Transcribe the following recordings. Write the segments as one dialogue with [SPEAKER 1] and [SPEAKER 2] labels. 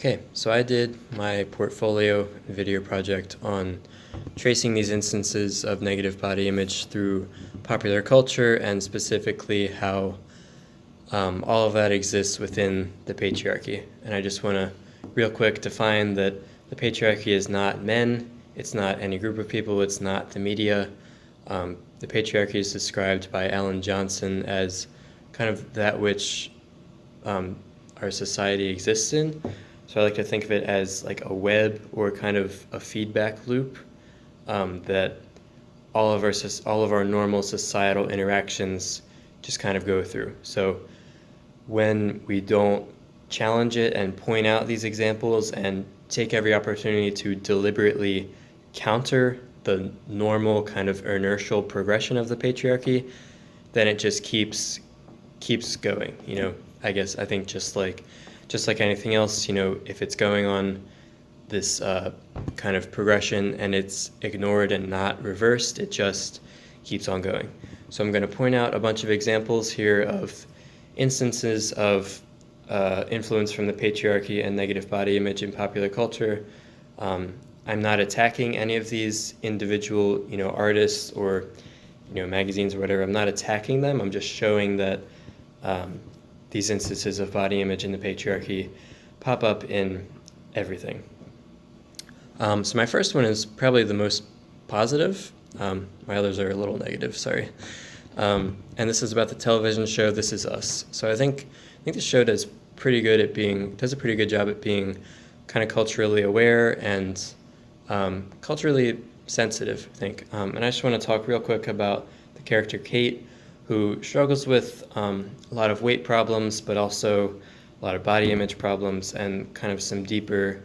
[SPEAKER 1] Okay, so I did my portfolio video project on tracing these instances of negative body image through popular culture and specifically how all of that exists within the patriarchy. And I just want to real quick define that the patriarchy is not men, it's not any group of people, it's not the media. The patriarchy is described by Alan Johnson as kind of that which our society exists in. So I like to think of it as like a web or kind of a feedback loop that all of our normal societal interactions just kind of go through. So when we don't challenge it and point out these examples and take every opportunity to deliberately counter the normal kind of inertial progression of the patriarchy, then it just keeps going. I think just like anything else, if it's going on this kind of progression and it's ignored and not reversed, it just keeps on going. So I'm going to point out a bunch of examples here of instances of influence from the patriarchy and negative body image in popular culture. I'm not attacking any of these individual, artists or, magazines or whatever. I'm not attacking them. I'm just showing that these instances of body image in the patriarchy pop up in everything. So my first one is probably the most positive. My others are a little negative, sorry. And this is about the television show This Is Us. So I think the show does a pretty good job at being kind of culturally aware and culturally sensitive, I think. And I just want to talk real quick about the character Kate, who struggles with a lot of weight problems, but also a lot of body image problems and kind of some deeper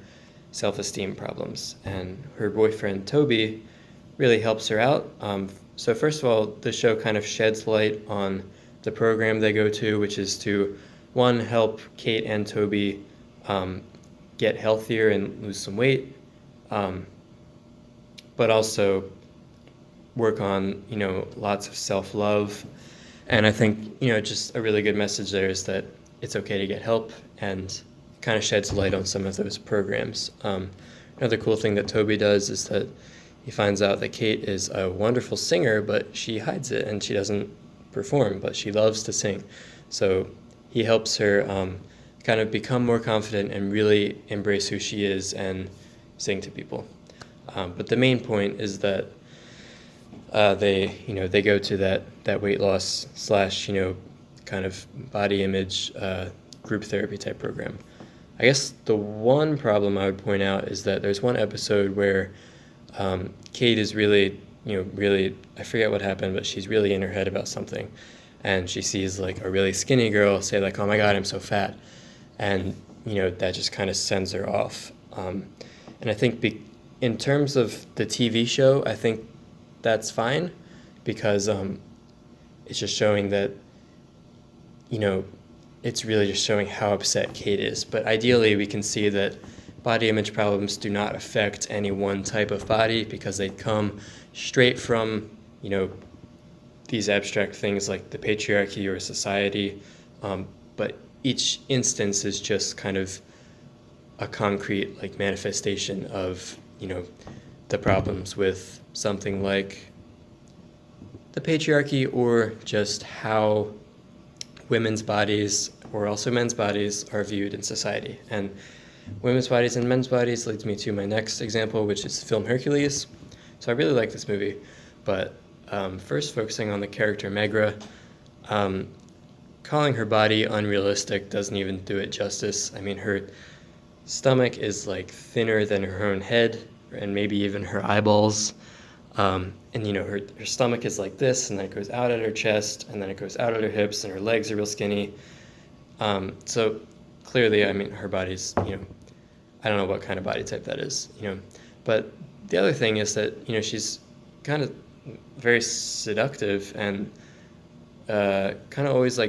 [SPEAKER 1] self-esteem problems. And her boyfriend, Toby, really helps her out. So first of all, the show kind of sheds light on the program they go to, which is to, one, help Kate and Toby get healthier and lose some weight, but also work on, lots of self-love. And I think, just a really good message there is that it's okay to get help and kind of sheds light on some of those programs. Another cool thing that Toby does is that he finds out that Kate is a wonderful singer, but she hides it and she doesn't perform, but she loves to sing. So he helps her kind of become more confident and really embrace who she is and sing to people. But the main point is that they go to that weight loss / kind of body image group therapy type program. I guess the one problem I would point out is that there's one episode where Kate is really, I forget what happened, but she's really in her head about something. And she sees like a really skinny girl say like, "Oh my God, I'm so fat." And, that just kind of sends her off. And I think in terms of the TV show, I think that's fine because it's just showing that, it's really just showing how upset Kate is. But ideally, we can see that body image problems do not affect any one type of body because they come straight from, these abstract things like the patriarchy or society. But each instance is just kind of a concrete manifestation of, the problems with something like the patriarchy or just how women's bodies or also men's bodies are viewed in society. And women's bodies and men's bodies leads me to my next example, which is the film Hercules. So I really like this movie, but first focusing on the character Megra, calling her body unrealistic doesn't even do it justice. I mean, her stomach is thinner than her own head and maybe even her eyeballs. And her stomach is like this, and then it goes out at her chest, and then it goes out at her hips, and her legs are real skinny. So clearly, I mean, her body's, I don't know what kind of body type that is, But the other thing is that, she's kind of very seductive and kind of always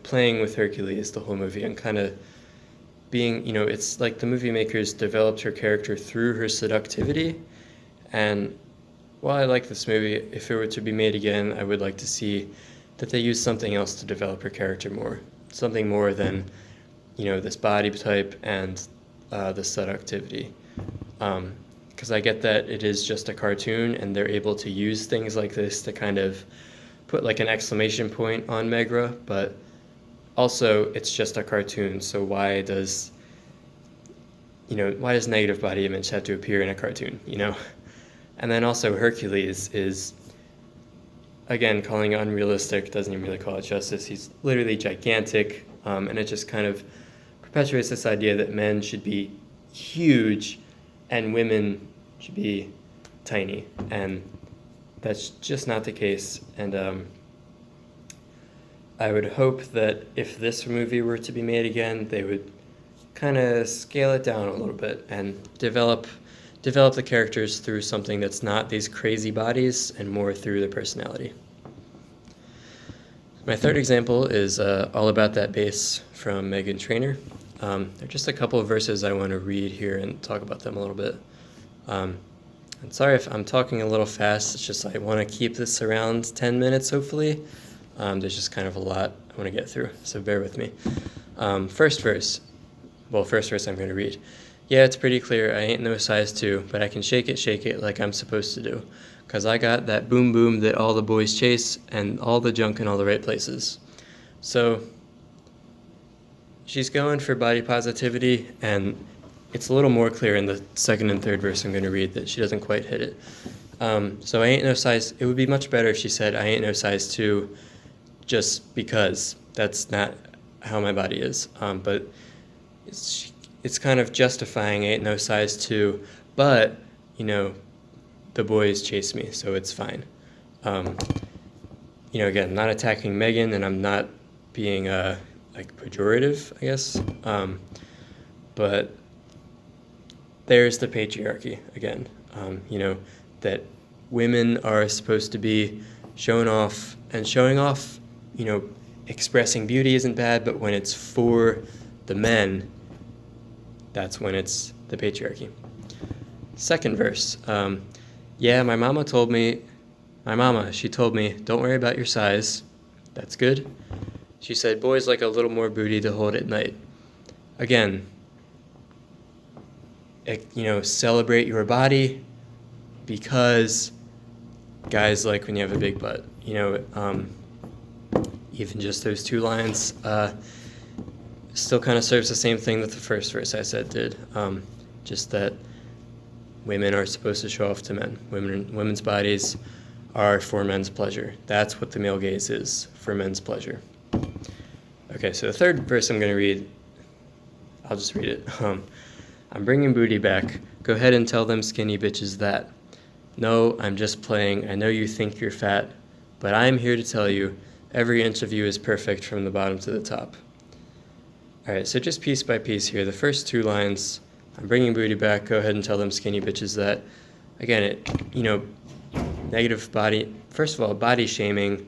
[SPEAKER 1] playing with Hercules the whole movie and kind of being, it's like the movie makers developed her character through her seductivity. And while I like this movie, if it were to be made again, I would like to see that they use something else to develop her character more. Something more than, this body type and, the seductivity. Because I get that it is just a cartoon and they're able to use things like this to kind of put like an exclamation point on Megra, but also it's just a cartoon, so why does negative body image have to appear in a cartoon, And then also Hercules is, again, calling it unrealistic, doesn't even really call it justice. He's literally gigantic, and it just kind of perpetuates this idea that men should be huge and women should be tiny, and that's just not the case. And I would hope that if this movie were to be made again, they would kind of scale it down a little bit and develop the characters through something that's not these crazy bodies and more through the personality. My third example is All About That Bass from Meghan Trainor. There are just a couple of verses I want to read here and talk about them a little bit. I'm sorry if I'm talking a little fast. It's just I want to keep this around 10 minutes, hopefully. There's just kind of a lot I want to get through, so bear with me. First verse I'm going to read. Yeah, it's pretty clear I ain't no size 2, but I can shake it like I'm supposed to do. 'Cause I got that boom boom that all the boys chase and all the junk in all the right places. So she's going for body positivity, and it's a little more clear in the second and third verse I'm going to read that she doesn't quite hit it. So I ain't no size, it would be much better if she said I ain't no size 2 just because that's not how my body is. But it's kind of justifying ain't no size 2, but, the boys chase me, so it's fine. Again, not attacking Meghan, and I'm not being, pejorative, I guess. But there's the patriarchy again, that women are supposed to be showing off, expressing beauty isn't bad, but when it's for the men, that's when it's the patriarchy. Second verse. Yeah, she told me, don't worry about your size. That's good. She said, boys like a little more booty to hold at night. Again, celebrate your body because guys like when you have a big butt. Even just those two lines still kind of serves the same thing that the first verse I said did. Just that women are supposed to show off to men. Women's bodies are for men's pleasure. That's what the male gaze is, for men's pleasure. Okay, so the third verse I'm going to read, I'll just read it. I'm bringing booty back. Go ahead and tell them skinny bitches that. No, I'm just playing. I know you think you're fat, but I'm here to tell you every inch of you is perfect from the bottom to the top. All right, so just piece by piece here. The first two lines, I'm bringing booty back. Go ahead and tell them skinny bitches that. Again, negative body. First of all, body shaming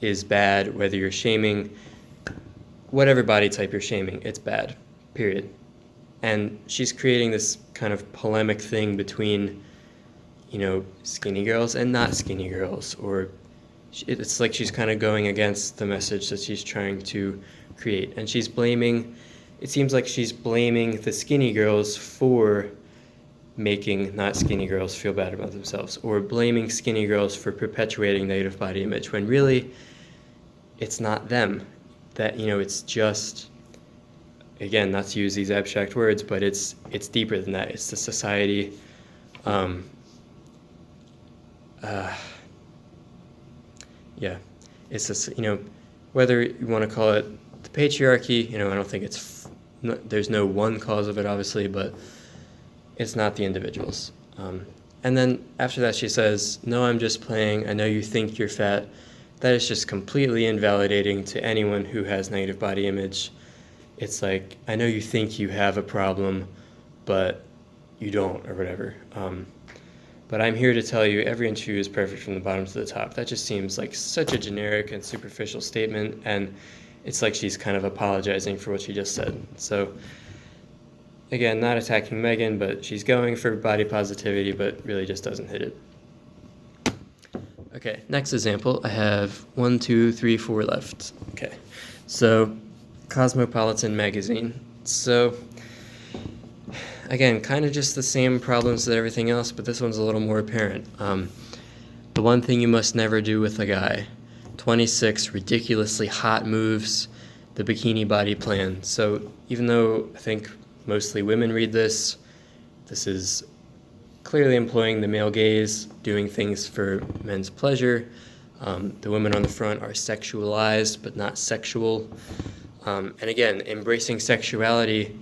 [SPEAKER 1] is bad, whether you're shaming whatever body type you're shaming. It's bad, period. And she's creating this kind of polemic thing between, skinny girls and not skinny girls. Or it's like she's kind of going against the message that she's trying to create. And it seems like she's blaming the skinny girls for making not skinny girls feel bad about themselves, or blaming skinny girls for perpetuating negative body image, when really it's not them. That, it's just, again, not to use these abstract words, but it's deeper than that. It's the society. It's this, whether you want to call it the patriarchy, I don't think there's no one cause of it, obviously, but it's not the individuals. And then after that, she says, no, I'm just playing. I know you think you're fat. That is just completely invalidating to anyone who has negative body image. It's like, I know you think you have a problem, but you don't, or whatever. But I'm here to tell you every inch of you is perfect from the bottom to the top. That just seems like such a generic and superficial statement, and it's like she's kind of apologizing for what she just said. So, again, not attacking Meghan, but she's going for body positivity, but really just doesn't hit it. Okay, next example, I have 1, 2, 3, 4 left. Okay, so Cosmopolitan magazine. So again, kind of just the same problems as everything else, but this one's a little more apparent. The one thing you must never do with a guy. 26 ridiculously hot moves, the bikini body plan. So even though I think mostly women read this, this is clearly employing the male gaze, doing things for men's pleasure. The women on the front are sexualized, but not sexual. And again, embracing sexuality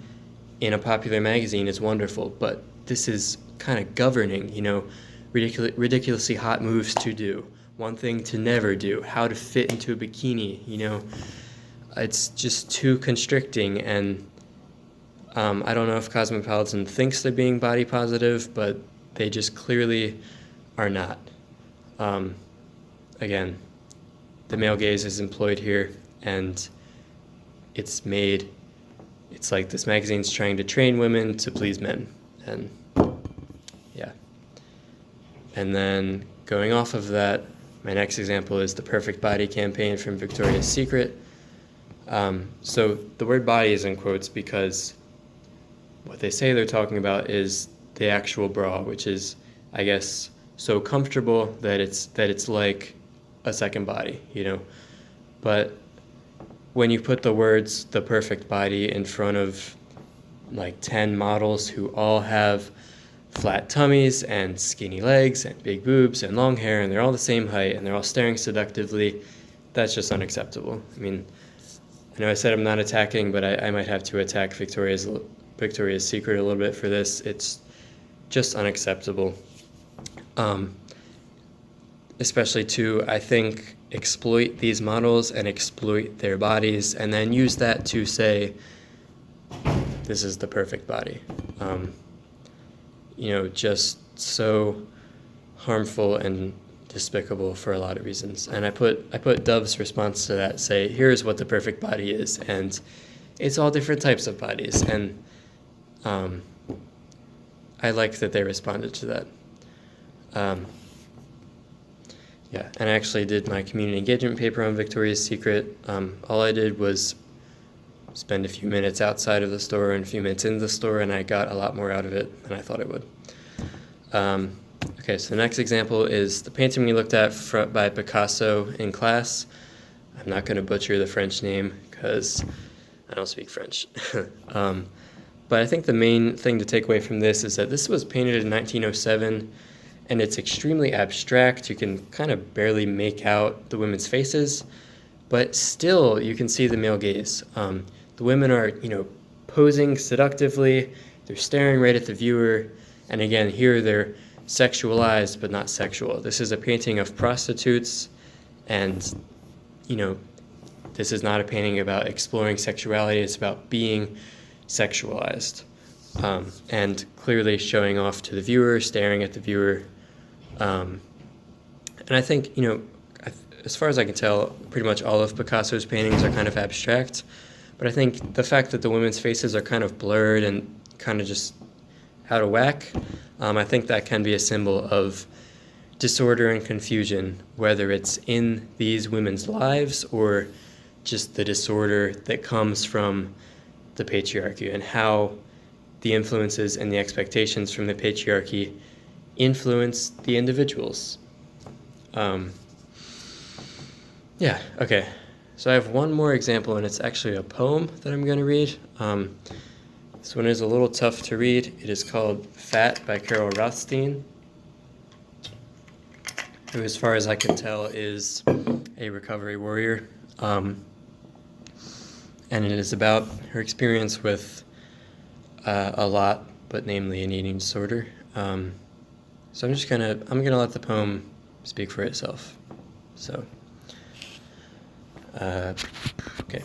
[SPEAKER 1] in a popular magazine is wonderful, but this is kind of governing, ridiculously hot moves to do, one thing to never do, how to fit into a bikini, It's just too constricting, and I don't know if Cosmopolitan thinks they're being body positive, but they just clearly are not. Again, the male gaze is employed here, and it's like this magazine's trying to train women to please men, and yeah. And then going off of that, my next example is the Perfect Body campaign from Victoria's Secret. So the word body is in quotes because what they say they're talking about is the actual bra, which is, I guess, so comfortable that it's like a second body, But when you put the words "the perfect body" in front of like 10 models who all have flat tummies and skinny legs and big boobs and long hair, and they're all the same height and they're all staring seductively, that's just unacceptable. I mean, I know I said I'm not attacking, but I might have to attack Victoria's Secret a little bit for this. It's just unacceptable. Especially to, I think, exploit these models and exploit their bodies and then use that to say, this is the perfect body. Just so harmful and despicable for a lot of reasons. And I put Dove's response to that, say, here's what the perfect body is, and it's all different types of bodies. And I like that they responded to that. Yeah, and I actually did my community engagement paper on Victoria's Secret. All I did was spend a few minutes outside of the store and a few minutes in the store, and I got a lot more out of it than I thought I would. Okay, so the next example is the painting we looked at by Picasso in class. I'm not going to butcher the French name because I don't speak French. But I think the main thing to take away from this is that this was painted in 1907, and it's extremely abstract. You can kind of barely make out the women's faces, but still you can see the male gaze. The women are, posing seductively. They're staring right at the viewer. And again, here they're sexualized but not sexual. This is a painting of prostitutes, and, this is not a painting about exploring sexuality. It's about being sexualized, and clearly showing off to the viewer, staring at the viewer. And I think, as far as I can tell, pretty much all of Picasso's paintings are kind of abstract. But I think the fact that the women's faces are kind of blurred and kind of just out of whack, I think that can be a symbol of disorder and confusion, whether it's in these women's lives or just the disorder that comes from the patriarchy and how the influences and the expectations from the patriarchy influence the individuals. Yeah, okay. So I have one more example, and it's actually a poem that I'm going to read. This one is a little tough to read. It is called Fat by Carol Rothstein, who, as far as I can tell, is a recovery warrior. And it is about her experience with a lot, but namely an eating disorder. So I'm gonna let the poem speak for itself. So, okay.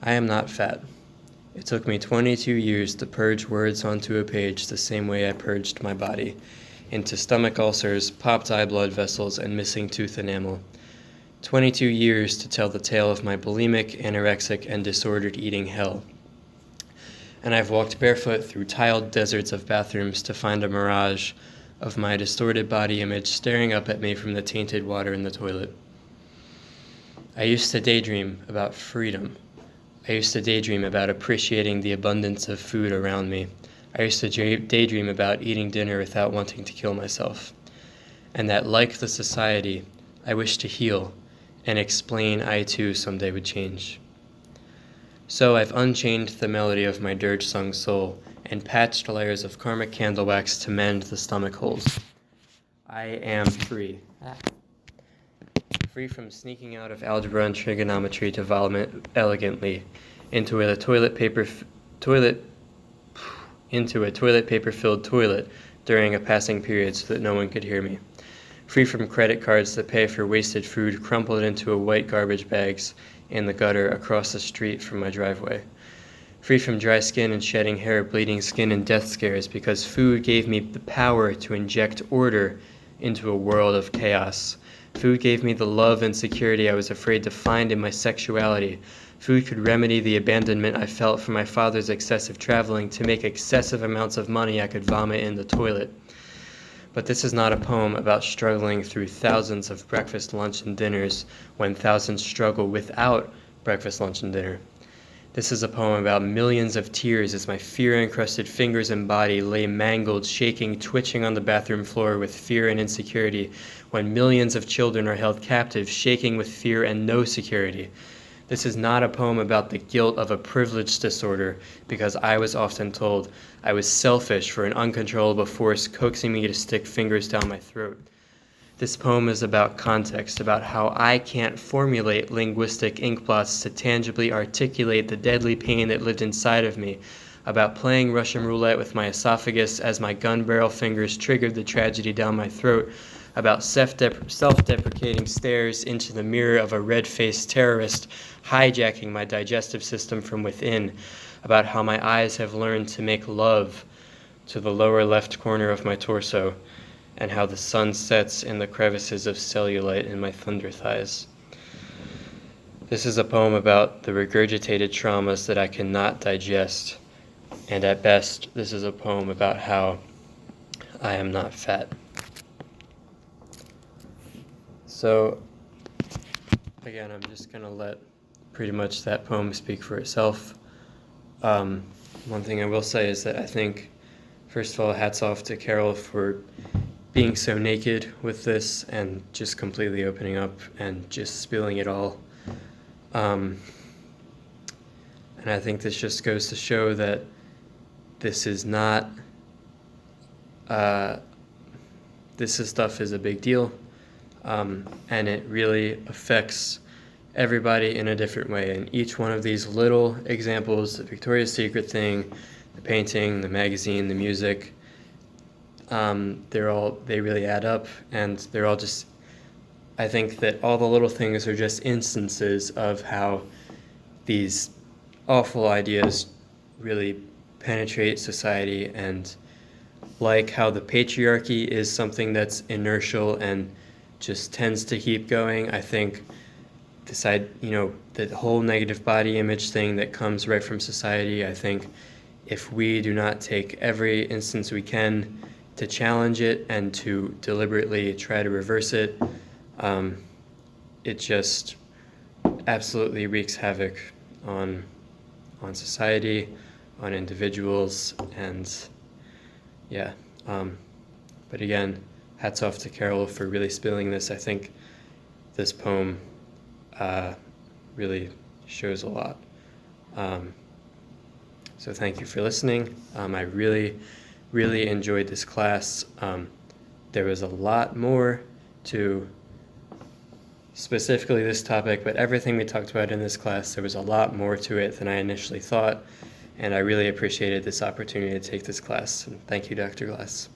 [SPEAKER 1] I am not fat. It took me 22 years to purge words onto a page the same way I purged my body, into stomach ulcers, popped eye blood vessels, and missing tooth enamel. 22 years to tell the tale of my bulimic, anorexic, and disordered eating hell. And I've walked barefoot through tiled deserts of bathrooms to find a mirage of my distorted body image staring up at me from the tainted water in the toilet. I used to daydream about freedom. I used to daydream about appreciating the abundance of food around me, I used to daydream about eating dinner without wanting to kill myself. And that, like the society, I wish to heal and explain I too someday would change. So I've unchained the melody of my dirge-sung soul and patched layers of karmic candle wax to mend the stomach holes. I am free. Free from sneaking out of algebra and trigonometry to vomit elegantly into a toilet paper filled toilet during a passing period so that no one could hear me. Free from credit cards that pay for wasted food crumpled into white garbage bags in the gutter across the street from my driveway. Free from dry skin and shedding hair, bleeding skin, and death scares because food gave me the power to inject order into a world of chaos. Food gave me the love and security I was afraid to find in my sexuality. Food could remedy the abandonment I felt from my father's excessive traveling to make excessive amounts of money I could vomit in the toilet. But this is not a poem about struggling through thousands of breakfast, lunch, and dinners when thousands struggle without breakfast, lunch, and dinner. This is a poem about millions of tears as my fear-encrusted fingers and body lay mangled, shaking, twitching on the bathroom floor with fear and insecurity, when millions of children are held captive, shaking with fear and no security. This is not a poem about the guilt of a privilege disorder, because I was often told I was selfish for an uncontrollable force coaxing me to stick fingers down my throat. This poem is about context, about how I can't formulate linguistic inkblots to tangibly articulate the deadly pain that lived inside of me, about playing Russian roulette with my esophagus as my gun barrel fingers triggered the tragedy down my throat, about self-deprecating stares into the mirror of a red-faced terrorist hijacking my digestive system from within, about how my eyes have learned to make love to the lower left corner of my torso, and how the sun sets in the crevices of cellulite in my thunder thighs. This is a poem about the regurgitated traumas that I cannot digest, and at best, this is a poem about how I am not fat. So, again, I'm just going to let pretty much that poem speak for itself. One thing I will say is that I think, first of all, hats off to Carol for being so naked with this and just completely opening up and just spilling it all. And I think this just goes to show that this is not, this stuff is a big deal, and it really affects everybody in a different way. And each one of these little examples, the Victoria's Secret thing, the painting, the magazine, the music, they really add up, and they're all just, I think that all the little things are just instances of how these awful ideas really penetrate society, and like how the patriarchy is something that's inertial and just tends to keep going. I think the whole negative body image thing that comes right from society, I think if we do not take every instance we can to challenge it and to deliberately try to reverse it, it just absolutely wreaks havoc on society, on individuals, and yeah. But again, hats off to Carol for really spilling this. I think this poem really shows a lot. So thank you for listening. I really enjoyed this class. There was a lot more to specifically this topic, but everything we talked about in this class, there was a lot more to it than I initially thought, and I really appreciated this opportunity to take this class. And thank you, Dr. Glass.